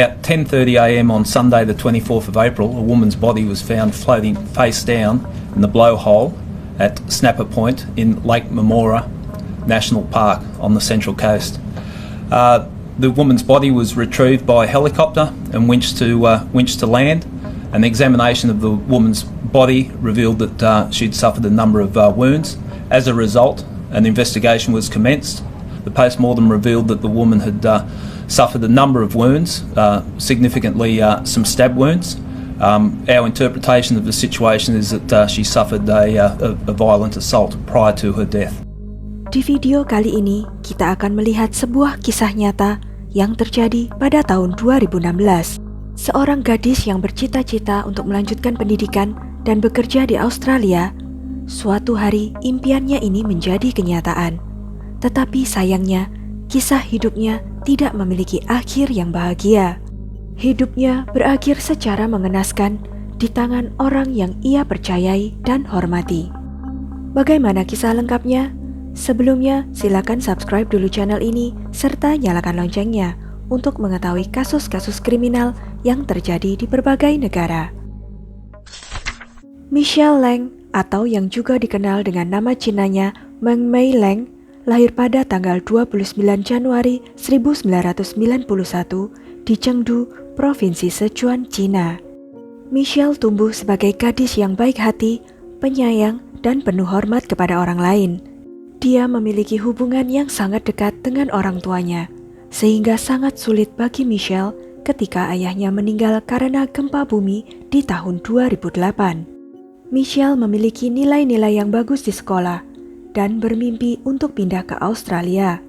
At 10:30 a.m. on Sunday the 24th of April, a woman's body was found floating face down in the blowhole at Snapper Point in Lake Memora National Park on the Central Coast. The woman's body was retrieved by helicopter and winched to land. An examination of the woman's body revealed that she'd suffered a number of wounds. As a result, an investigation was commenced. The post-mortem revealed that the woman had suffered a number of wounds, significantly some stab wounds. Our interpretation of the situation is that she suffered a violent assault prior to her death. Di video kali ini, kita akan melihat sebuah kisah nyata yang terjadi pada tahun 2016. Seorang gadis yang bercita-cita untuk melanjutkan pendidikan dan bekerja di Australia, suatu hari impiannya ini menjadi kenyataan. Tetapi sayangnya, kisah hidupnya tidak memiliki akhir yang bahagia. Hidupnya berakhir secara mengenaskan di tangan orang yang ia percayai dan hormati. Bagaimana kisah lengkapnya? Sebelumnya, silakan subscribe dulu channel ini serta nyalakan loncengnya untuk mengetahui kasus-kasus kriminal yang terjadi di berbagai negara. Michelle Lang, atau yang juga dikenal dengan nama Cinanya Meng Mei Lang, lahir pada tanggal 29 Januari 1991 di Chengdu, Provinsi Sichuan, Cina. Michelle tumbuh sebagai gadis yang baik hati, penyayang, dan penuh hormat kepada orang lain. Dia memiliki hubungan yang sangat dekat dengan orang tuanya, sehingga sangat sulit bagi Michelle ketika ayahnya meninggal karena gempa bumi di tahun 2008. Michelle memiliki nilai-nilai yang bagus di sekolah dan bermimpi untuk pindah ke Australia.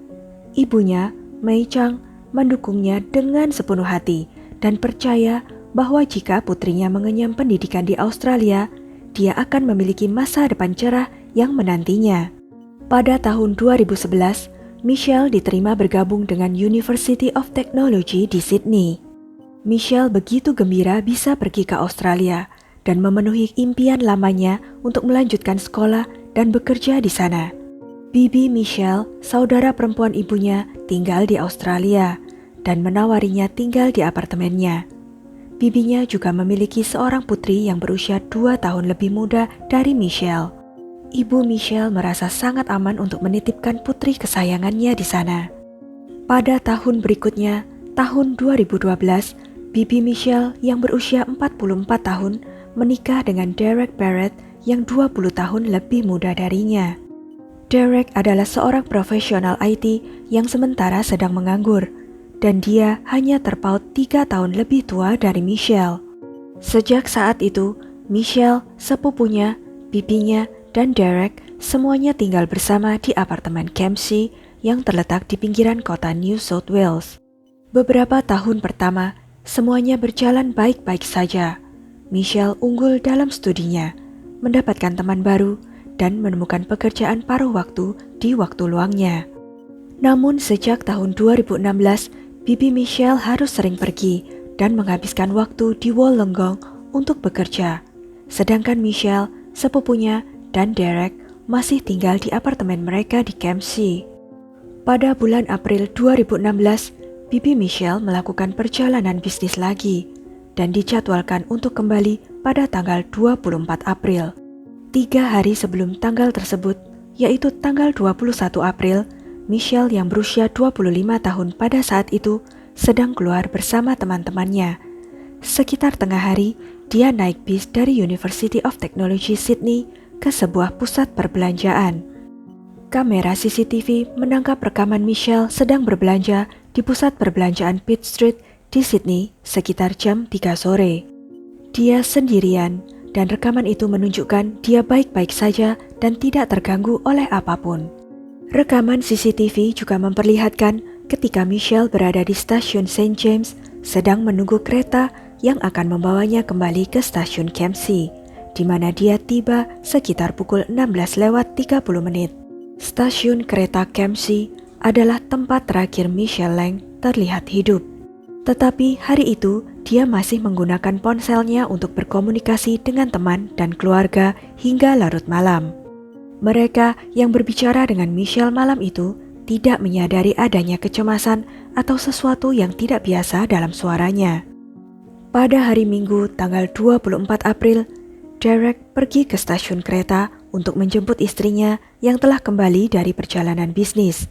Ibunya, Mei Chang, mendukungnya dengan sepenuh hati dan percaya bahwa jika putrinya mengenyam pendidikan di Australia, dia akan memiliki masa depan cerah yang menantinya. Pada tahun 2011, Michelle diterima bergabung dengan University of Technology di Sydney. Michelle begitu gembira bisa pergi ke Australia dan memenuhi impian lamanya untuk melanjutkan sekolah dan bekerja di sana. Bibi Michelle, saudara perempuan ibunya, tinggal di Australia dan menawarinya tinggal di apartemennya. Bibinya juga memiliki seorang putri yang berusia 2 tahun lebih muda dari Michelle. Ibu Michelle merasa sangat aman untuk menitipkan putri kesayangannya di sana. Pada tahun berikutnya, tahun 2012, Bibi Michelle yang berusia 44 tahun menikah dengan Derek Barrett yang 20 tahun lebih muda darinya. Derek adalah seorang profesional IT yang sementara sedang menganggur, dan dia hanya terpaut 3 tahun lebih tua dari Michelle. Sejak saat itu, Michelle, sepupunya, bibinya, dan Derek semuanya tinggal bersama di apartemen Kempsey yang terletak di pinggiran kota New South Wales. Beberapa tahun pertama, semuanya berjalan baik-baik saja. Michelle unggul dalam studinya, mendapatkan teman baru, dan menemukan pekerjaan paruh waktu di waktu luangnya. Namun sejak tahun 2016, Bibi Michelle harus sering pergi dan menghabiskan waktu di Wollongong untuk bekerja. Sedangkan Michelle, sepupunya, dan Derek masih tinggal di apartemen mereka di Kempsey. Pada bulan April 2016, Bibi Michelle melakukan perjalanan bisnis lagi dan dijadwalkan untuk kembali pada tanggal 24 April. 3 hari sebelum tanggal tersebut, yaitu tanggal 21 April, Michelle yang berusia 25 tahun pada saat itu sedang keluar bersama teman-temannya. Sekitar tengah hari, dia naik bis dari University of Technology Sydney ke sebuah pusat perbelanjaan. Kamera CCTV menangkap rekaman Michelle sedang berbelanja di pusat perbelanjaan Pitt Street di Sydney sekitar jam 3 sore. Dia sendirian dan rekaman itu menunjukkan dia baik-baik saja dan tidak terganggu oleh apapun. Rekaman CCTV juga memperlihatkan ketika Michelle berada di stasiun St. James sedang menunggu kereta yang akan membawanya kembali ke stasiun Kempsey, di mana dia tiba sekitar pukul 16:30. Stasiun kereta Kempsey adalah tempat terakhir Michelle Lang terlihat hidup. Tetapi hari itu, dia masih menggunakan ponselnya untuk berkomunikasi dengan teman dan keluarga hingga larut malam. Mereka yang berbicara dengan Michelle malam itu tidak menyadari adanya kecemasan atau sesuatu yang tidak biasa dalam suaranya. Pada hari Minggu tanggal 24 April, Derek pergi ke stasiun kereta untuk menjemput istrinya yang telah kembali dari perjalanan bisnis.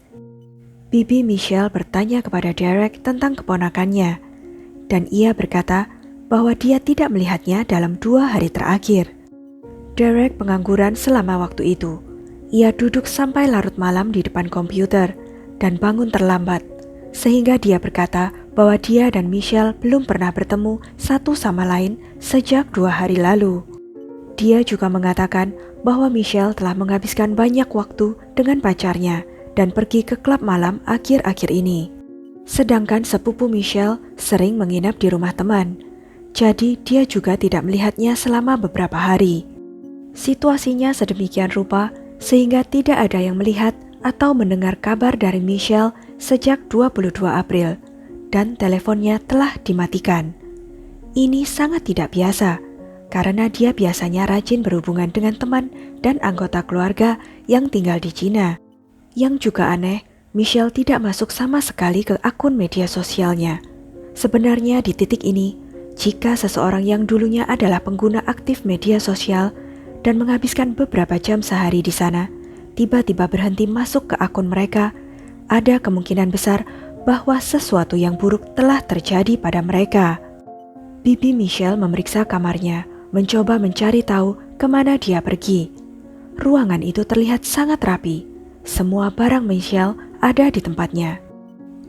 Bibi Michelle bertanya kepada Derek tentang keponakannya, dan ia berkata bahwa dia tidak melihatnya dalam 2 hari terakhir. Derek pengangguran selama waktu itu. Ia duduk sampai larut malam di depan komputer dan bangun terlambat, sehingga dia berkata bahwa dia dan Michelle belum pernah bertemu satu sama lain sejak 2 hari lalu. Dia juga mengatakan bahwa Michelle telah menghabiskan banyak waktu dengan pacarnya dan pergi ke klub malam akhir-akhir ini. Sedangkan sepupu Michelle sering menginap di rumah teman, jadi dia juga tidak melihatnya selama beberapa hari. Situasinya sedemikian rupa sehingga tidak ada yang melihat atau mendengar kabar dari Michelle sejak 22 April dan teleponnya telah dimatikan. Ini sangat tidak biasa karena dia biasanya rajin berhubungan dengan teman dan anggota keluarga yang tinggal di Cina. Yang juga aneh, Michelle tidak masuk sama sekali ke akun media sosialnya. Sebenarnya di titik ini, jika seseorang yang dulunya adalah pengguna aktif media sosial dan menghabiskan beberapa jam sehari di sana, tiba-tiba berhenti masuk ke akun mereka, ada kemungkinan besar bahwa sesuatu yang buruk telah terjadi pada mereka. Bibi Michelle memeriksa kamarnya, mencoba mencari tahu kemana dia pergi. Ruangan itu terlihat sangat rapi. Semua barang Michelle ada di tempatnya.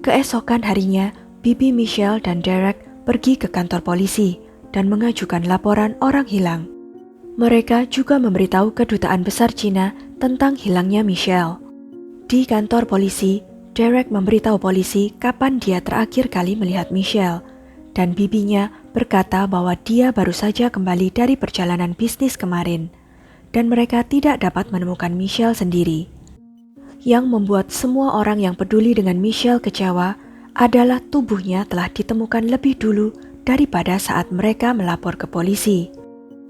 Keesokan harinya, Bibi Michelle dan Derek pergi ke kantor polisi dan mengajukan laporan orang hilang. Mereka juga memberitahu kedutaan besar Cina tentang hilangnya Michelle. Di kantor polisi, Derek memberitahu polisi kapan dia terakhir kali melihat Michelle, dan bibinya berkata bahwa dia baru saja kembali dari perjalanan bisnis kemarin, dan mereka tidak dapat menemukan Michelle sendiri. Yang membuat semua orang yang peduli dengan Michelle kecewa adalah tubuhnya telah ditemukan lebih dulu daripada saat mereka melapor ke polisi.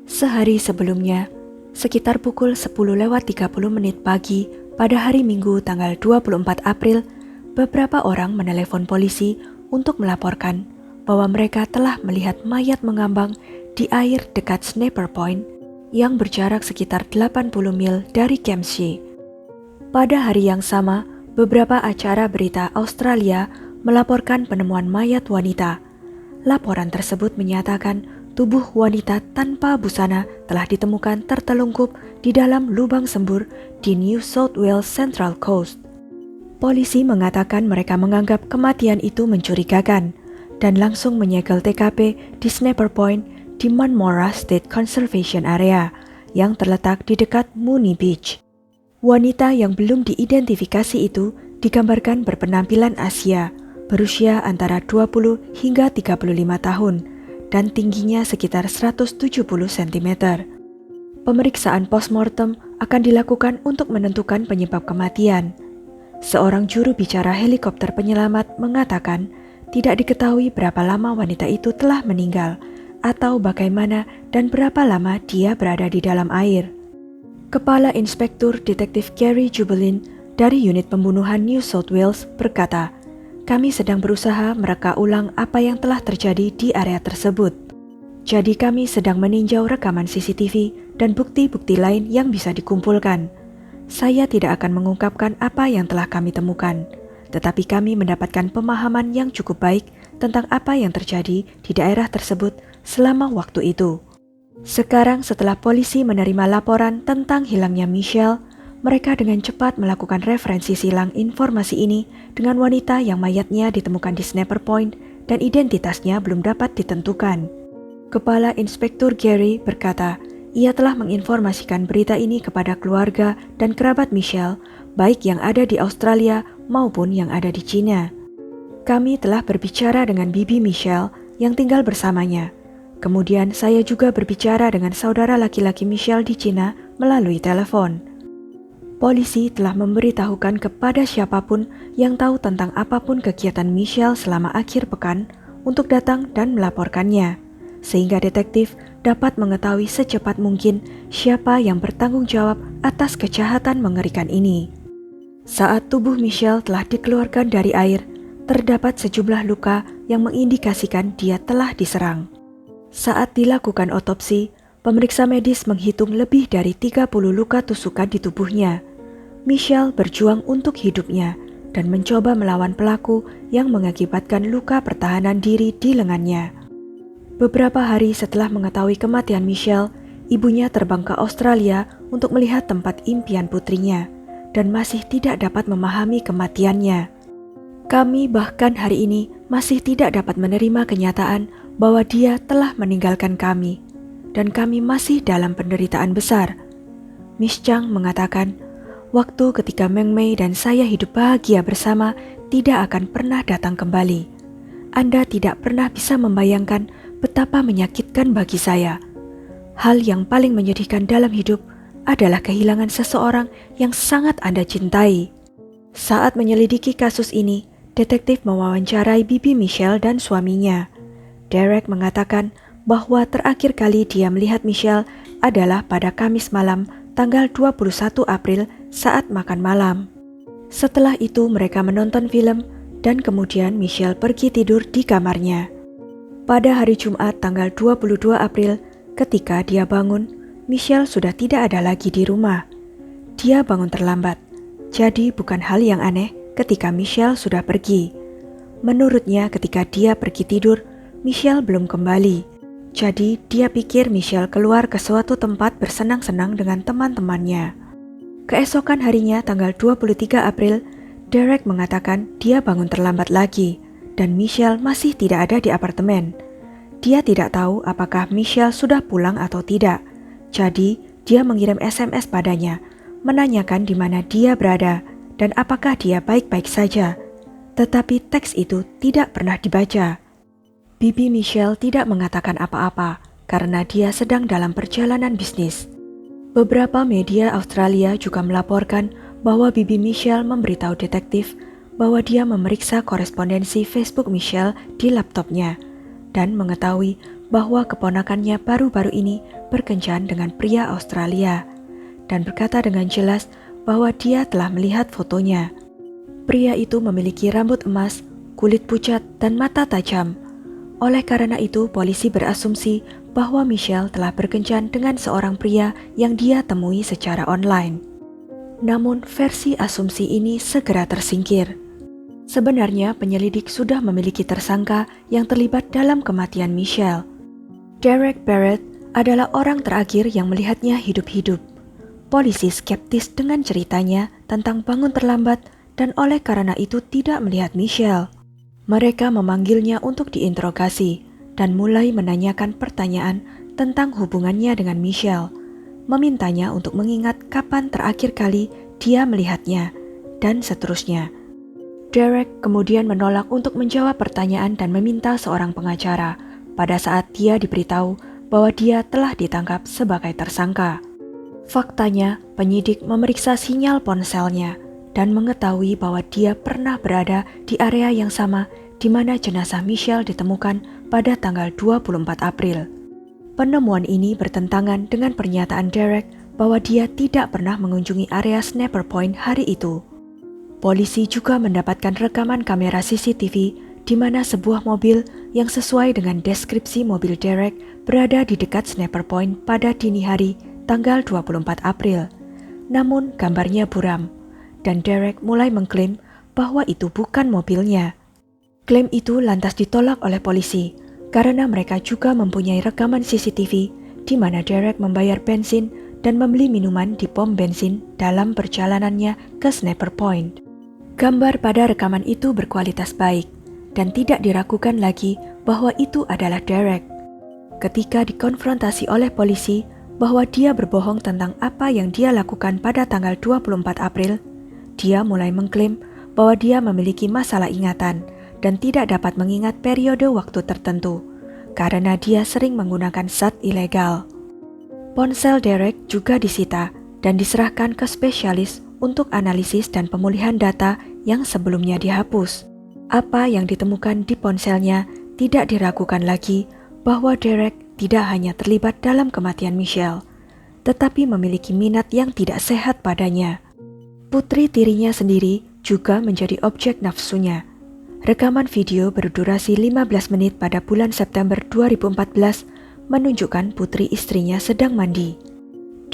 Sehari sebelumnya, sekitar pukul 10:30 pagi pada hari Minggu tanggal 24 April, beberapa orang menelepon polisi untuk melaporkan bahwa mereka telah melihat mayat mengambang di air dekat Sniper Point yang berjarak sekitar 80 mil dari Kempsey. Pada hari yang sama, beberapa acara berita Australia melaporkan penemuan mayat wanita. Laporan tersebut menyatakan tubuh wanita tanpa busana telah ditemukan tertelungkup di dalam lubang sembur di New South Wales Central Coast. Polisi mengatakan mereka menganggap kematian itu mencurigakan dan langsung menyegel TKP di Sniper Point di Marmora State Conservation Area yang terletak di dekat Moonee Beach. Wanita yang belum diidentifikasi itu digambarkan berpenampilan Asia, berusia antara 20 hingga 35 tahun, dan tingginya sekitar 170 cm. Pemeriksaan postmortem akan dilakukan untuk menentukan penyebab kematian. Seorang juru bicara helikopter penyelamat mengatakan tidak diketahui berapa lama wanita itu telah meninggal atau bagaimana dan berapa lama dia berada di dalam air. Kepala Inspektur Detektif Gary Jubelin dari unit pembunuhan New South Wales berkata, "Kami sedang berusaha mereka ulang apa yang telah terjadi di area tersebut. Jadi kami sedang meninjau rekaman CCTV dan bukti-bukti lain yang bisa dikumpulkan. Saya tidak akan mengungkapkan apa yang telah kami temukan, tetapi kami mendapatkan pemahaman yang cukup baik tentang apa yang terjadi di daerah tersebut selama waktu itu." Sekarang setelah polisi menerima laporan tentang hilangnya Michelle, mereka dengan cepat melakukan referensi silang informasi ini dengan wanita yang mayatnya ditemukan di Sniper Point dan identitasnya belum dapat ditentukan. Kepala Inspektur Gary berkata, ia telah menginformasikan berita ini kepada keluarga dan kerabat Michelle, baik yang ada di Australia maupun yang ada di Cina. Kami telah berbicara dengan bibi Michelle yang tinggal bersamanya. Kemudian saya juga berbicara dengan saudara laki-laki Michelle di Cina melalui telepon. Polisi telah memberitahukan kepada siapapun yang tahu tentang apapun kegiatan Michelle selama akhir pekan untuk datang dan melaporkannya, sehingga detektif dapat mengetahui secepat mungkin siapa yang bertanggung jawab atas kejahatan mengerikan ini. Saat tubuh Michelle telah dikeluarkan dari air, terdapat sejumlah luka yang mengindikasikan dia telah diserang. Saat dilakukan otopsi, pemeriksa medis menghitung lebih dari 30 luka tusukan di tubuhnya. Michelle berjuang untuk hidupnya dan mencoba melawan pelaku yang mengakibatkan luka pertahanan diri di lengannya. Beberapa hari setelah mengetahui kematian Michelle, ibunya terbang ke Australia untuk melihat tempat impian putrinya dan masih tidak dapat memahami kematiannya. Kami bahkan hari ini masih tidak dapat menerima kenyataan bahwa dia telah meninggalkan kami, dan kami masih dalam penderitaan besar. Miss Chang mengatakan, waktu ketika Meng Mei dan saya hidup bahagia bersama tidak akan pernah datang kembali. Anda tidak pernah bisa membayangkan betapa menyakitkan bagi saya. Hal yang paling menyedihkan dalam hidup adalah kehilangan seseorang yang sangat Anda cintai. Saat menyelidiki kasus ini, detektif mewawancarai bibi Michelle dan suaminya. Derek mengatakan bahwa terakhir kali dia melihat Michelle adalah pada Kamis malam tanggal 21 April saat makan malam. Setelah itu mereka menonton film dan kemudian Michelle pergi tidur di kamarnya. Pada hari Jumat tanggal 22 April, ketika dia bangun, Michelle sudah tidak ada lagi di rumah. Dia bangun terlambat, jadi bukan hal yang aneh ketika Michelle sudah pergi. Menurutnya ketika dia pergi tidur, Michelle belum kembali. Jadi dia pikir Michelle keluar ke suatu tempat bersenang-senang dengan teman-temannya. Keesokan harinya tanggal 23 April, Derek mengatakan dia bangun terlambat lagi dan Michelle masih tidak ada di apartemen. Dia tidak tahu apakah Michelle sudah pulang atau tidak. Jadi dia mengirim SMS padanya, menanyakan di mana dia berada dan apakah dia baik-baik saja. Tetapi teks itu tidak pernah dibaca. Bibi Michelle tidak mengatakan apa-apa karena dia sedang dalam perjalanan bisnis. Beberapa media Australia juga melaporkan bahwa bibi Michelle memberitahu detektif bahwa dia memeriksa korespondensi Facebook Michelle di laptopnya dan mengetahui bahwa keponakannya baru-baru ini berkencan dengan pria Australia dan berkata dengan jelas bahwa dia telah melihat fotonya. Pria itu memiliki rambut emas, kulit pucat, dan mata tajam. Oleh karena itu, polisi berasumsi bahwa Michelle telah berkencan dengan seorang pria yang dia temui secara online. Namun, versi asumsi ini segera tersingkir. Sebenarnya, penyelidik sudah memiliki tersangka yang terlibat dalam kematian Michelle. Derek Barrett adalah orang terakhir yang melihatnya hidup-hidup. Polisi skeptis dengan ceritanya tentang bangun terlambat dan oleh karena itu tidak melihat Michelle. Mereka memanggilnya untuk diinterogasi dan mulai menanyakan pertanyaan tentang hubungannya dengan Michelle, memintanya untuk mengingat kapan terakhir kali dia melihatnya, dan seterusnya. Derek kemudian menolak untuk menjawab pertanyaan dan meminta seorang pengacara pada saat dia diberitahu bahwa dia telah ditangkap sebagai tersangka. Faktanya, penyidik memeriksa sinyal ponselnya dan mengetahui bahwa dia pernah berada di area yang sama di mana jenazah Michelle ditemukan pada tanggal 24 April. Penemuan ini bertentangan dengan pernyataan Derek bahwa dia tidak pernah mengunjungi area Snapper Point hari itu. Polisi juga mendapatkan rekaman kamera CCTV di mana sebuah mobil yang sesuai dengan deskripsi mobil Derek berada di dekat Snapper Point pada dini hari tanggal 24 April. Namun gambarnya buram, dan Derek mulai mengklaim bahwa itu bukan mobilnya. Klaim itu lantas ditolak oleh polisi karena mereka juga mempunyai rekaman CCTV di mana Derek membayar bensin dan membeli minuman di pom bensin dalam perjalanannya ke Snapper Point. Gambar pada rekaman itu berkualitas baik dan tidak diragukan lagi bahwa itu adalah Derek. Ketika dikonfrontasi oleh polisi bahwa dia berbohong tentang apa yang dia lakukan pada tanggal 24 April, dia mulai mengklaim bahwa dia memiliki masalah ingatan dan tidak dapat mengingat periode waktu tertentu karena dia sering menggunakan zat ilegal. Ponsel Derek juga disita dan diserahkan ke spesialis untuk analisis dan pemulihan data yang sebelumnya dihapus. Apa yang ditemukan di ponselnya tidak diragukan lagi bahwa Derek tidak hanya terlibat dalam kematian Michelle, tetapi memiliki minat yang tidak sehat padanya. Putri tirinya sendiri juga menjadi objek nafsunya. Rekaman video berdurasi 15 menit pada bulan September 2014 menunjukkan putri istrinya sedang mandi.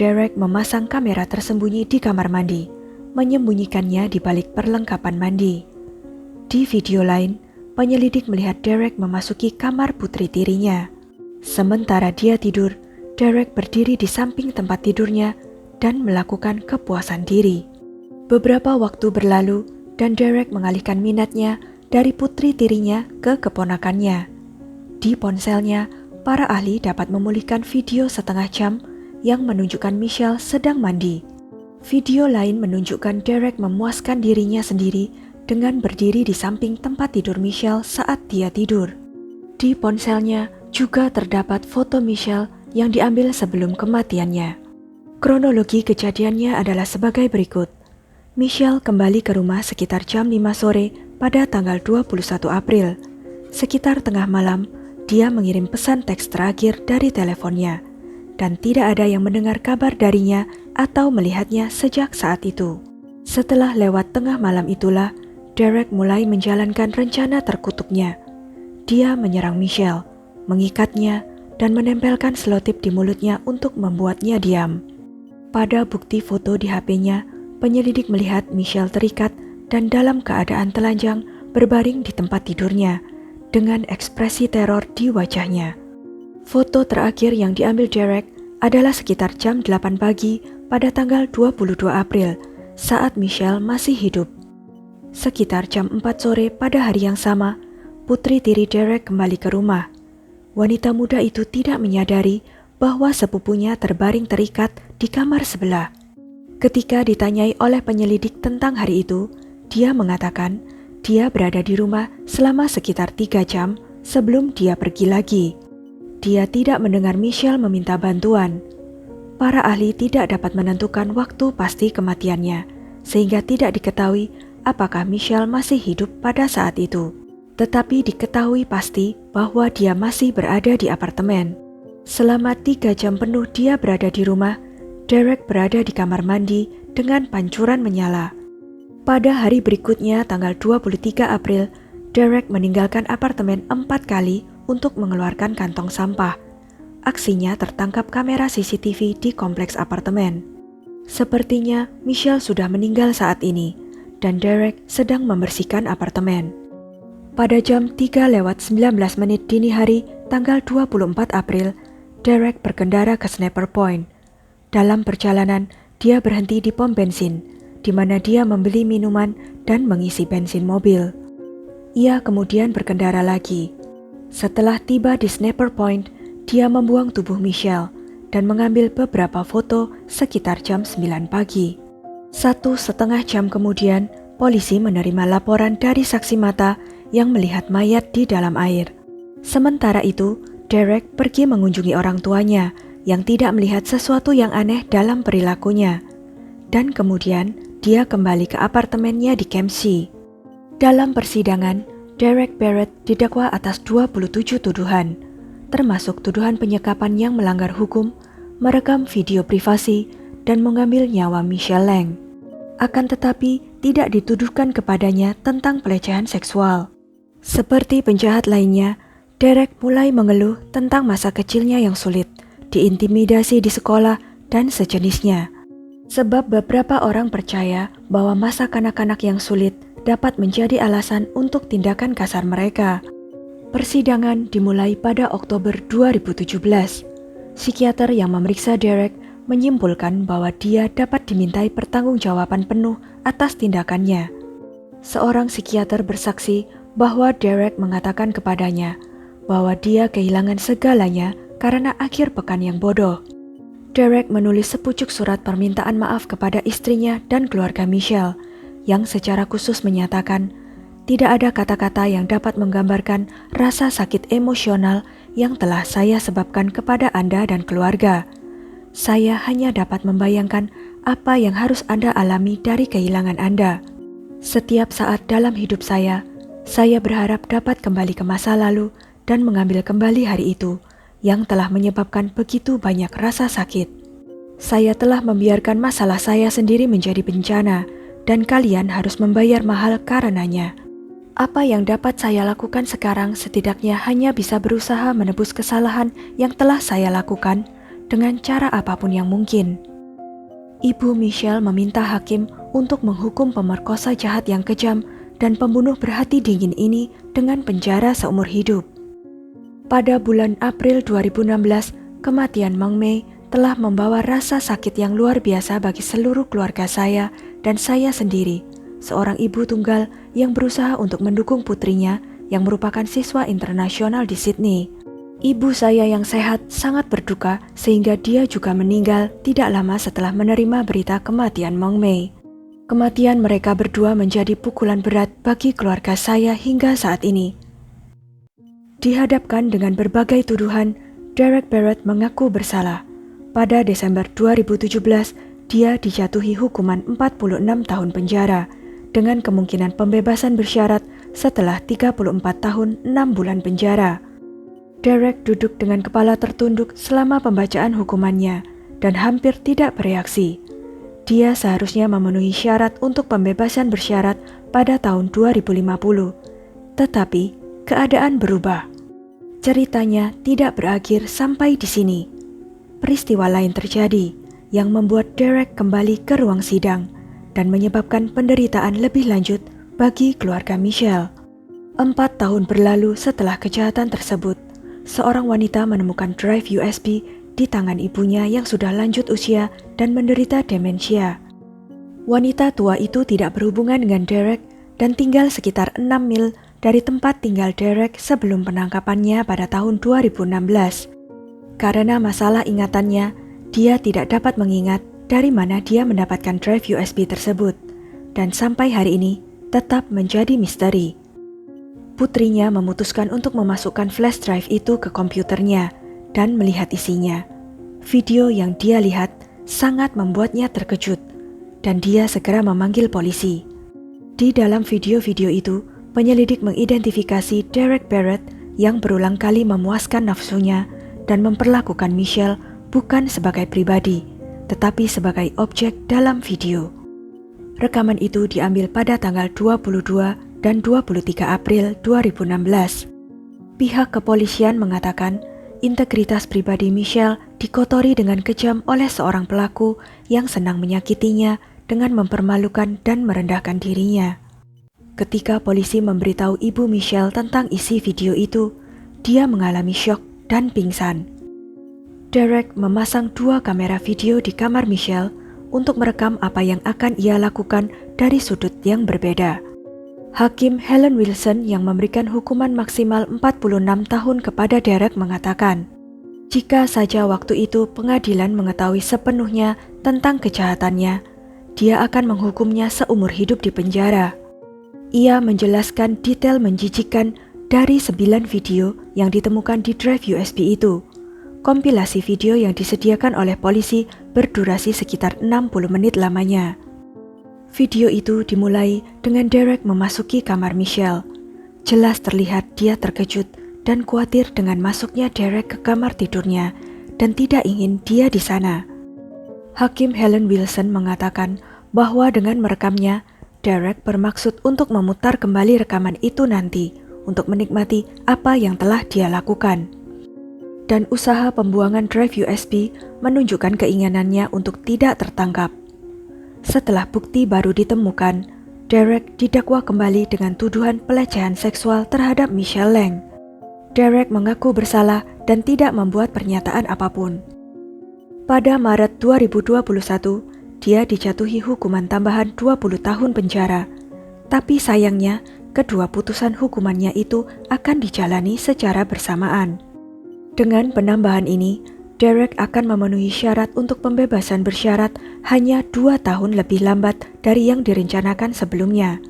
Derek memasang kamera tersembunyi di kamar mandi, menyembunyikannya di balik perlengkapan mandi. Di video lain, penyelidik melihat Derek memasuki kamar putri tirinya. Sementara dia tidur, Derek berdiri di samping tempat tidurnya dan melakukan kepuasan diri. Beberapa waktu berlalu dan Derek mengalihkan minatnya dari putri tirinya ke keponakannya. Di ponselnya, para ahli dapat memulihkan video setengah jam yang menunjukkan Michelle sedang mandi. Video lain menunjukkan Derek memuaskan dirinya sendiri dengan berdiri di samping tempat tidur Michelle saat dia tidur. Di ponselnya juga terdapat foto Michelle yang diambil sebelum kematiannya. Kronologi kejadiannya adalah sebagai berikut. Michelle kembali ke rumah sekitar jam 5 sore pada tanggal 21 April. Sekitar tengah malam, dia mengirim pesan teks terakhir dari teleponnya, dan tidak ada yang mendengar kabar darinya atau melihatnya sejak saat itu. Setelah lewat tengah malam itulah, Derek mulai menjalankan rencana terkutuknya. Dia menyerang Michelle, mengikatnya, dan menempelkan selotip di mulutnya untuk membuatnya diam. Pada bukti foto di HP-nya, penyelidik melihat Michelle terikat dan dalam keadaan telanjang berbaring di tempat tidurnya, dengan ekspresi teror di wajahnya. Foto terakhir yang diambil Derek adalah sekitar jam 8 pagi pada tanggal 22 April, saat Michelle masih hidup. Sekitar jam 4 sore pada hari yang sama, putri tiri Derek kembali ke rumah. Wanita muda itu tidak menyadari bahwa sepupunya terbaring terikat di kamar sebelah. Ketika ditanyai oleh penyelidik tentang hari itu, dia mengatakan dia berada di rumah selama sekitar 3 jam sebelum dia pergi lagi. Dia tidak mendengar Michelle meminta bantuan. Para ahli tidak dapat menentukan waktu pasti kematiannya, sehingga tidak diketahui apakah Michelle masih hidup pada saat itu. Tetapi diketahui pasti bahwa dia masih berada di apartemen. Selama 3 jam penuh dia berada di rumah, Derek berada di kamar mandi dengan pancuran menyala. Pada hari berikutnya, tanggal 23 April, Derek meninggalkan apartemen 4 kali untuk mengeluarkan kantong sampah. Aksinya tertangkap kamera CCTV di kompleks apartemen. Sepertinya Michelle sudah meninggal saat ini, dan Derek sedang membersihkan apartemen. Pada jam 3:19 dini hari, tanggal 24 April, Derek berkendara ke Snapper Point. Dalam perjalanan, dia berhenti di pom bensin, di mana dia membeli minuman dan mengisi bensin mobil. Ia kemudian berkendara lagi. Setelah tiba di Snapper Point, dia membuang tubuh Michelle dan mengambil beberapa foto sekitar jam 9 pagi. 1,5 jam kemudian, polisi menerima laporan dari saksi mata yang melihat mayat di dalam air. Sementara itu, Derek pergi mengunjungi orang tuanya yang tidak melihat sesuatu yang aneh dalam perilakunya. Dan kemudian, dia kembali ke apartemennya di Kempsey. Dalam persidangan, Derek Barrett didakwa atas 27 tuduhan, termasuk tuduhan penyekapan yang melanggar hukum, merekam video privasi, dan mengambil nyawa Michelle Lang. Akan tetapi, tidak dituduhkan kepadanya tentang pelecehan seksual. Seperti penjahat lainnya, Derek mulai mengeluh tentang masa kecilnya yang sulit, diintimidasi di sekolah, dan sejenisnya. Sebab beberapa orang percaya bahwa masa kanak-kanak yang sulit dapat menjadi alasan untuk tindakan kasar mereka. Persidangan dimulai pada Oktober 2017. Psikiater yang memeriksa Derek menyimpulkan bahwa dia dapat dimintai pertanggungjawaban penuh atas tindakannya. Seorang psikiater bersaksi bahwa Derek mengatakan kepadanya bahwa dia kehilangan segalanya karena akhir pekan yang bodoh. Derek menulis sepucuk surat permintaan maaf kepada istrinya dan keluarga Michelle, yang secara khusus menyatakan, tidak ada kata-kata yang dapat menggambarkan rasa sakit emosional yang telah saya sebabkan kepada Anda dan keluarga. Saya hanya dapat membayangkan apa yang harus Anda alami dari kehilangan Anda. Setiap saat dalam hidup saya berharap dapat kembali ke masa lalu dan mengambil kembali hari itu, yang telah menyebabkan begitu banyak rasa sakit. Saya telah membiarkan masalah saya sendiri menjadi bencana dan kalian harus membayar mahal karenanya. Apa yang dapat saya lakukan sekarang setidaknya hanya bisa berusaha menebus kesalahan yang telah saya lakukan dengan cara apapun yang mungkin. Ibu Michelle meminta hakim untuk menghukum pemerkosa jahat yang kejam dan pembunuh berhati dingin ini dengan penjara seumur hidup. Pada bulan April 2016, kematian Meng Mei telah membawa rasa sakit yang luar biasa bagi seluruh keluarga saya dan saya sendiri, seorang ibu tunggal yang berusaha untuk mendukung putrinya yang merupakan siswa internasional di Sydney. Ibu saya yang sehat sangat berduka sehingga dia juga meninggal tidak lama setelah menerima berita kematian Meng Mei. Kematian mereka berdua menjadi pukulan berat bagi keluarga saya hingga saat ini. Dihadapkan dengan berbagai tuduhan, Derek Barrett mengaku bersalah. Pada Desember 2017, dia dijatuhi hukuman 46 tahun penjara dengan kemungkinan pembebasan bersyarat setelah 34 tahun 6 bulan penjara. Derek duduk dengan kepala tertunduk selama pembacaan hukumannya dan hampir tidak bereaksi. Dia seharusnya memenuhi syarat untuk pembebasan bersyarat pada tahun 2050. Tetapi keadaan berubah. Ceritanya tidak berakhir sampai di sini. Peristiwa lain terjadi yang membuat Derek kembali ke ruang sidang dan menyebabkan penderitaan lebih lanjut bagi keluarga Michelle. 4 tahun berlalu setelah kejahatan tersebut, seorang wanita menemukan drive USB di tangan ibunya yang sudah lanjut usia dan menderita demensia. Wanita tua itu tidak berhubungan dengan Derek dan tinggal sekitar 6 mil dari tempat tinggal Derek sebelum penangkapannya pada tahun 2016. Karena masalah ingatannya, dia tidak dapat mengingat dari mana dia mendapatkan drive USB tersebut, dan sampai hari ini tetap menjadi misteri. Putrinya memutuskan untuk memasukkan flash drive itu ke komputernya dan melihat isinya. Video yang dia lihat sangat membuatnya terkejut, dan dia segera memanggil polisi. Di dalam video-video itu, penyelidik mengidentifikasi Derek Barrett yang berulang kali memuaskan nafsunya dan memperlakukan Michelle bukan sebagai pribadi, tetapi sebagai objek dalam video. Rekaman itu diambil pada tanggal 22 dan 23 April 2016. Pihak kepolisian mengatakan integritas pribadi Michelle dikotori dengan kejam oleh seorang pelaku yang senang menyakitinya dengan mempermalukan dan merendahkan dirinya. Ketika polisi memberitahu ibu Michelle tentang isi video itu, dia mengalami syok dan pingsan. Derek memasang 2 kamera video di kamar Michelle untuk merekam apa yang akan ia lakukan dari sudut yang berbeda. Hakim Helen Wilson yang memberikan hukuman maksimal 46 tahun kepada Derek mengatakan, jika saja waktu itu pengadilan mengetahui sepenuhnya tentang kejahatannya, dia akan menghukumnya seumur hidup di penjara. Ia menjelaskan detail menjijikkan dari 9 video yang ditemukan di drive USB itu. Kompilasi video yang disediakan oleh polisi berdurasi sekitar 60 menit lamanya. Video itu dimulai dengan Derek memasuki kamar Michelle. Jelas terlihat dia terkejut dan khawatir dengan masuknya Derek ke kamar tidurnya dan tidak ingin dia di sana. Hakim Helen Wilson mengatakan bahwa dengan merekamnya, Derek bermaksud untuk memutar kembali rekaman itu nanti untuk menikmati apa yang telah dia lakukan. Dan usaha pembuangan drive USB menunjukkan keinginannya untuk tidak tertangkap. Setelah bukti baru ditemukan, Derek didakwa kembali dengan tuduhan pelecehan seksual terhadap Michelle Lang. Derek mengaku bersalah dan tidak membuat pernyataan apapun. Pada Maret 2021, dia dijatuhi hukuman tambahan 20 tahun penjara. Tapi sayangnya, kedua putusan hukumannya itu akan dijalani secara bersamaan. Dengan penambahan ini, Derek akan memenuhi syarat untuk pembebasan bersyarat hanya 2 tahun lebih lambat dari yang direncanakan sebelumnya.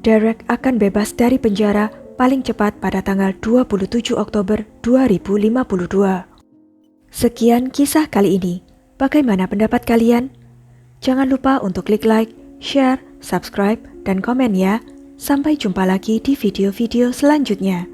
Derek akan bebas dari penjara paling cepat pada tanggal 27 Oktober 2052. Sekian kisah kali ini. Bagaimana pendapat kalian? Jangan lupa untuk klik like, share, subscribe, dan komen ya. Sampai jumpa lagi di video-video selanjutnya.